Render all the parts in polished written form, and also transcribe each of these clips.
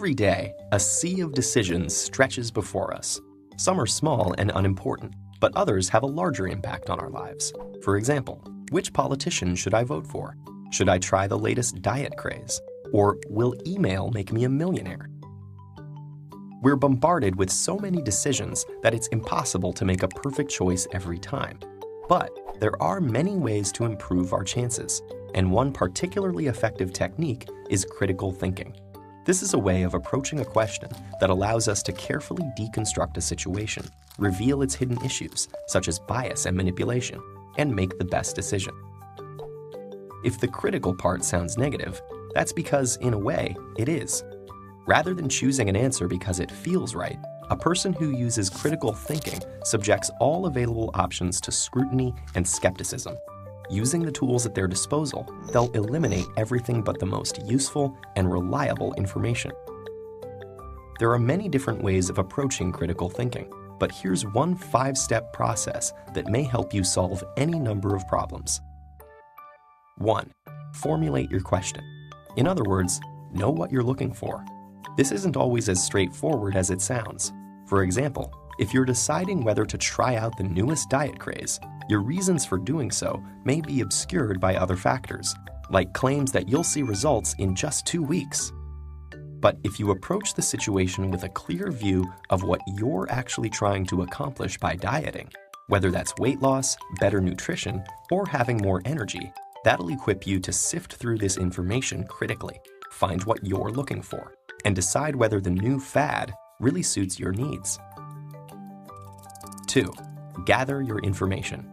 Every day, a sea of decisions stretches before us. Some are small and unimportant, but others have a larger impact on our lives. For example, which politician should I vote for? Should I try the latest diet craze? Or will email make me a millionaire? We're bombarded with so many decisions that it's impossible to make a perfect choice every time. But there are many ways to improve our chances, and one particularly effective technique is critical thinking. This is a way of approaching a question that allows us to carefully deconstruct a situation, reveal its hidden issues, such as bias and manipulation, and make the best decision. If the critical part sounds negative, that's because, in a way, it is. Rather than choosing an answer because it feels right, a person who uses critical thinking subjects all available options to scrutiny and skepticism. Using the tools at their disposal, they'll eliminate everything but the most useful and reliable information. There are many different ways of approaching critical thinking, but here's one 5-step process that may help you solve any number of problems. 1. Formulate your question. In other words, know what you're looking for. This isn't always as straightforward as it sounds. For example, if you're deciding whether to try out the newest diet craze, your reasons for doing so may be obscured by other factors, like claims that you'll see results in just 2 weeks. But if you approach the situation with a clear view of what you're actually trying to accomplish by dieting, whether that's weight loss, better nutrition, or having more energy, that'll equip you to sift through this information critically, find what you're looking for, and decide whether the new fad really suits your needs. 2. Gather your information.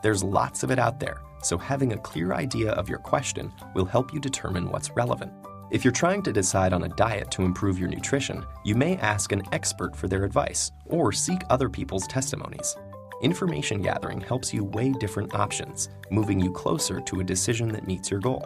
There's lots of it out there, so having a clear idea of your question will help you determine what's relevant. If you're trying to decide on a diet to improve your nutrition, you may ask an expert for their advice or seek other people's testimonies. Information gathering helps you weigh different options, moving you closer to a decision that meets your goal.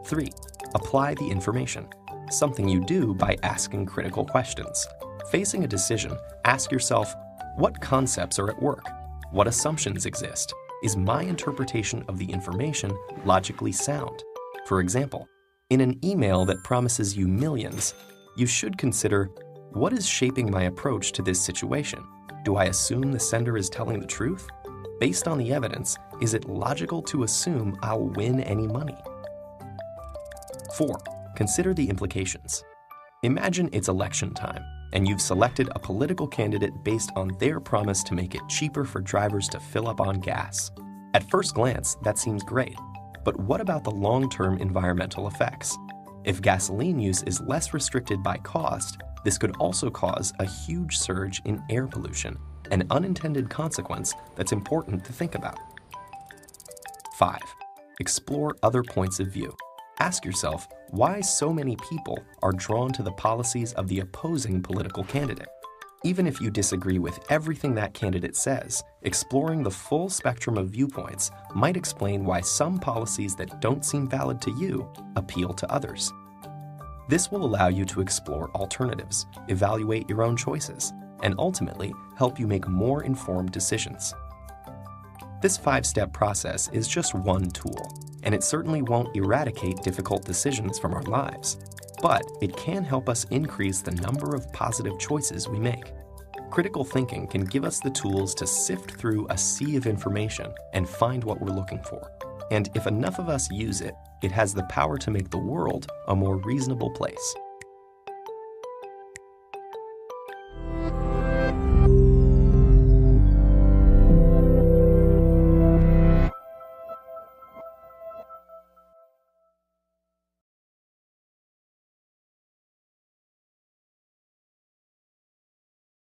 3. Apply the information, something you do by asking critical questions. Facing a decision, ask yourself, what concepts are at work? What assumptions exist? Is my interpretation of the information logically sound? For example, in an email that promises you millions, you should consider, what is shaping my approach to this situation? Do I assume the sender is telling the truth? Based on the evidence, is it logical to assume I'll win any money? 4. Consider the implications. Imagine it's election time, and you've selected a political candidate based on their promise to make it cheaper for drivers to fill up on gas. At first glance, that seems great. But what about the long-term environmental effects? If gasoline use is less restricted by cost, this could also cause a huge surge in air pollution, an unintended consequence that's important to think about. 5. Explore other points of view. Ask yourself why so many people are drawn to the policies of the opposing political candidate. Even if you disagree with everything that candidate says, exploring the full spectrum of viewpoints might explain why some policies that don't seem valid to you appeal to others. This will allow you to explore alternatives, evaluate your own choices, and ultimately help you make more informed decisions. This 5-step process is just one tool, and it certainly won't eradicate difficult decisions from our lives, but it can help us increase the number of positive choices we make. Critical thinking can give us the tools to sift through a sea of information and find what we're looking for. And if enough of us use it, it has the power to make the world a more reasonable place.